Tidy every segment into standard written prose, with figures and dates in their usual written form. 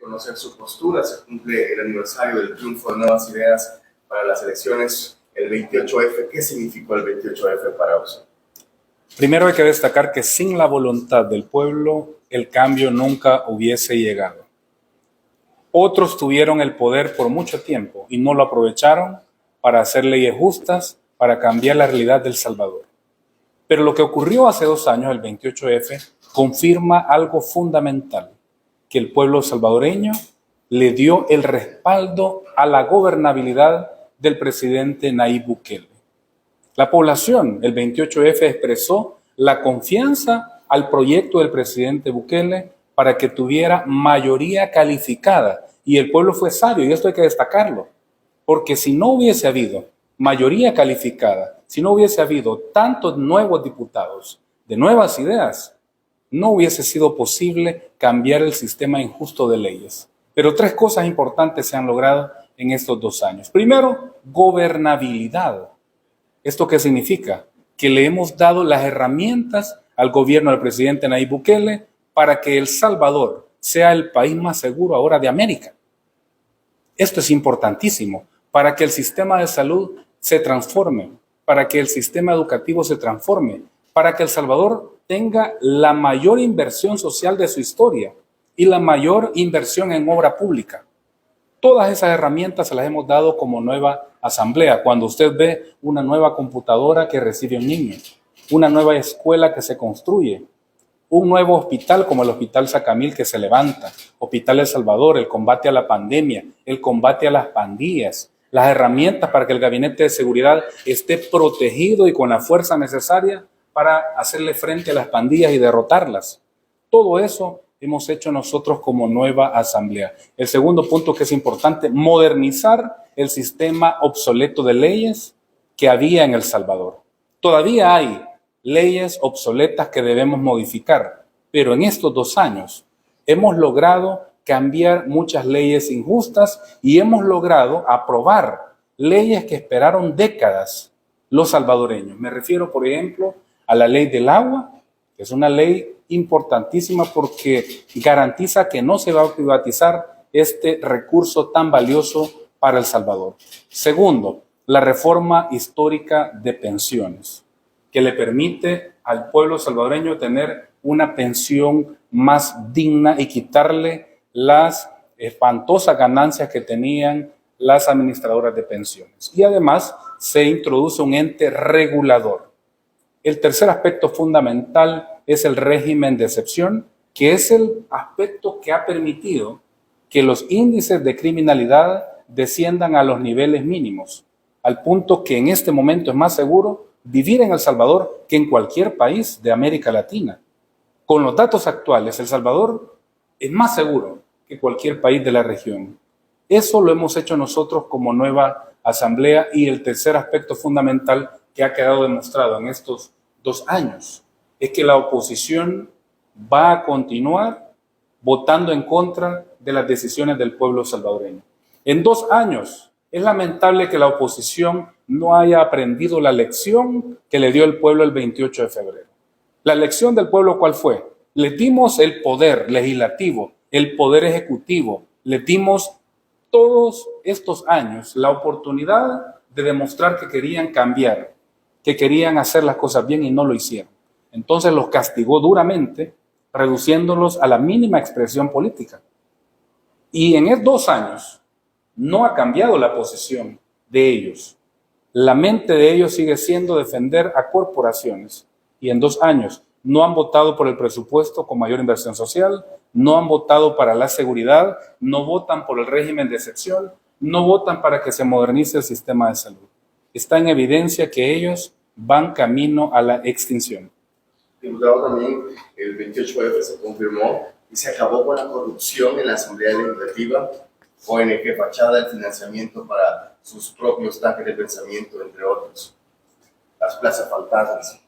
conocer su postura. Se cumple el aniversario del triunfo de Nuevas Ideas para las elecciones, el 28F. ¿Qué significó el 28F para usted? Primero hay que destacar que sin la voluntad del pueblo, el cambio nunca hubiese llegado. Otros tuvieron el poder por mucho tiempo y no lo aprovecharon para hacer leyes justas, para cambiar la realidad del Salvador. Pero lo que ocurrió hace 2 años, el 28F, confirma algo fundamental, que el pueblo salvadoreño le dio el respaldo a la gobernabilidad del presidente Nayib Bukele. La población, el 28F, expresó la confianza al proyecto del presidente Bukele para que tuviera mayoría calificada. Y el pueblo fue sabio, y esto hay que destacarlo, porque si no hubiese habido mayoría calificada, si no hubiese habido tantos nuevos diputados de nuevas ideas, no hubiese sido posible cambiar el sistema injusto de leyes. Pero 3 cosas importantes se han logrado en estos 2 años. Primero, gobernabilidad. ¿Esto qué significa? Que le hemos dado las herramientas al gobierno del presidente Nayib Bukele para que El Salvador sea el país más seguro ahora de América. Esto es importantísimo para que el sistema de salud se transforme, para que el sistema educativo se transforme, para que El Salvador tenga la mayor inversión social de su historia y la mayor inversión en obra pública. Todas esas herramientas se las hemos dado como nueva asamblea. Cuando usted ve una nueva computadora que recibe un niño, una nueva escuela que se construye, un nuevo hospital como el Hospital Sacamil que se levanta, Hospital El Salvador, el combate a la pandemia, el combate a las pandillas, las herramientas para que el gabinete de seguridad esté protegido y con la fuerza necesaria para hacerle frente a las pandillas y derrotarlas. Todo eso hemos hecho nosotros como nueva asamblea. El segundo punto que es importante, modernizar el sistema obsoleto de leyes que había en El Salvador. Todavía hay leyes obsoletas que debemos modificar, pero en estos 2 años hemos logrado cambiar muchas leyes injustas y hemos logrado aprobar leyes que esperaron décadas los salvadoreños. Me refiero, por ejemplo, a la ley del agua, que es una ley importantísima porque garantiza que no se va a privatizar este recurso tan valioso para El Salvador. Segundo, la reforma histórica de pensiones, que le permite al pueblo salvadoreño tener una pensión más digna y quitarle las espantosas ganancias que tenían las administradoras de pensiones. Y además se introduce un ente regulador. El tercer aspecto fundamental es el régimen de excepción, que es el aspecto que ha permitido que los índices de criminalidad desciendan a los niveles mínimos, al punto que en este momento es más seguro vivir en El Salvador que en cualquier país de América Latina. Con los datos actuales, El Salvador es más seguro que cualquier país de la región. Eso lo hemos hecho nosotros como nueva asamblea. Y el tercer aspecto fundamental que ha quedado demostrado en estos 2 años es que la oposición va a continuar votando en contra de las decisiones del pueblo salvadoreño. En 2 años es lamentable que la oposición no haya aprendido la lección que le dio el pueblo el 28 de febrero. La lección del pueblo, ¿cuál fue? Le dimos el poder legislativo, el poder ejecutivo, le dimos todos estos años la oportunidad de demostrar que querían cambiar, que querían hacer las cosas bien y no lo hicieron. Entonces los castigó duramente, reduciéndolos a la mínima expresión política. Y en 2 años no ha cambiado la posición de ellos. La mente de ellos sigue siendo defender a corporaciones. Y en 2 años no han votado por el presupuesto con mayor inversión social, no han votado para la seguridad, no votan por el régimen de excepción, no votan para que se modernice el sistema de salud. Está en evidencia que ellos van camino a la extinción. Diputado, también el 28F se confirmó y se acabó con la corrupción en la Asamblea Legislativa, ONG fachada, el financiamiento para sus propios tanques de pensamiento, entre otros, las plazas fantasmas.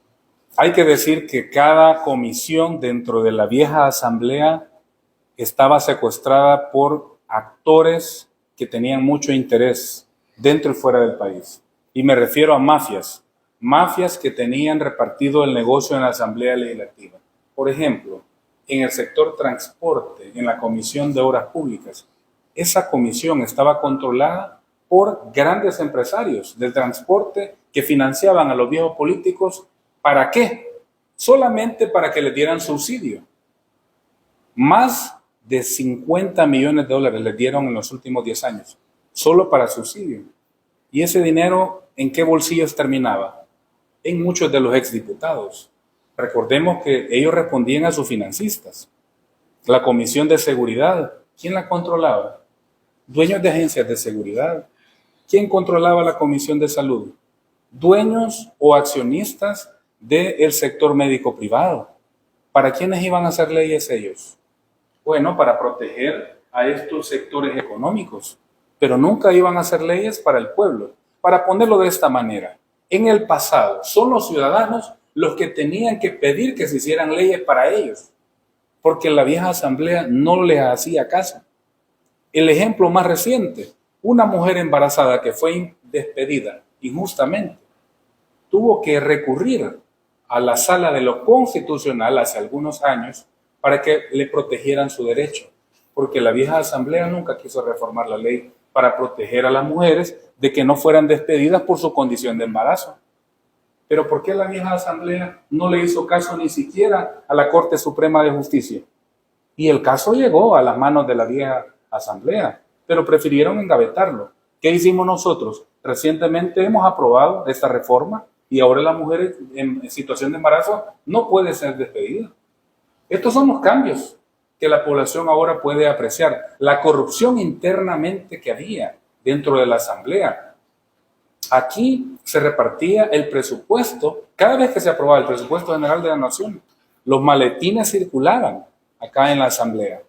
Hay que decir que cada comisión dentro de la vieja asamblea estaba secuestrada por actores que tenían mucho interés dentro y fuera del país. Y me refiero a mafias que tenían repartido el negocio en la Asamblea Legislativa. Por ejemplo, en el sector transporte, en la Comisión de Obras Públicas. Esa comisión estaba controlada por grandes empresarios del transporte que financiaban a los viejos políticos. ¿Para qué? Solamente para que les dieran subsidio. Más de 50 millones de dólares les dieron en los últimos 10 años, solo para subsidio. ¿Y ese dinero en qué bolsillos terminaba? En muchos de los exdiputados. Recordemos que ellos respondían a sus financistas. La Comisión de Seguridad, ¿quién la controlaba? Dueños de agencias de seguridad. ¿Quién controlaba la Comisión de Salud? Dueños o accionistas del sector médico privado. ¿Para quiénes iban a hacer leyes ellos? Bueno, para proteger a estos sectores económicos, pero nunca iban a hacer leyes para el pueblo. Para ponerlo de esta manera, en el pasado son los ciudadanos los que tenían que pedir que se hicieran leyes para ellos, porque la vieja asamblea no les hacía caso. El ejemplo más reciente, una mujer embarazada que fue despedida injustamente, tuvo que recurrir a la sala de lo constitucional hace algunos años para que le protegieran su derecho, porque la vieja asamblea nunca quiso reformar la ley para proteger a las mujeres de que no fueran despedidas por su condición de embarazo. Pero ¿por qué la vieja asamblea no le hizo caso ni siquiera a la Corte Suprema de Justicia? Y el caso llegó a las manos de la vieja asamblea, pero prefirieron engavetarlo. ¿Qué hicimos nosotros? Recientemente hemos aprobado esta reforma y ahora la mujer en situación de embarazo no puede ser despedida. Estos son los cambios que la población ahora puede apreciar. La corrupción internamente que había dentro de la asamblea. Aquí se repartía el presupuesto, cada vez que se aprobaba el presupuesto general de la nación, los maletines circulaban acá en la asamblea.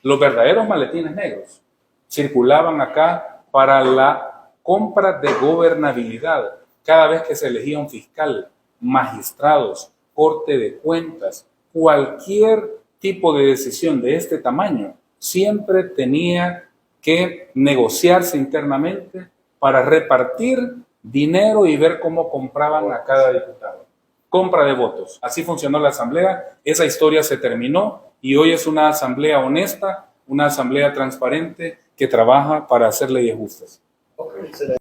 Los verdaderos maletines negros circulaban acá para la compra de gobernabilidad. Cada vez que se elegía un fiscal, magistrados, corte de cuentas, cualquier tipo de decisión de este tamaño, siempre tenía que negociarse internamente para repartir dinero y ver cómo compraban a cada diputado. Compra de votos. Así funcionó la asamblea. Esa historia se terminó y hoy es una asamblea honesta, una asamblea transparente que trabaja para hacer leyes justas. Okay.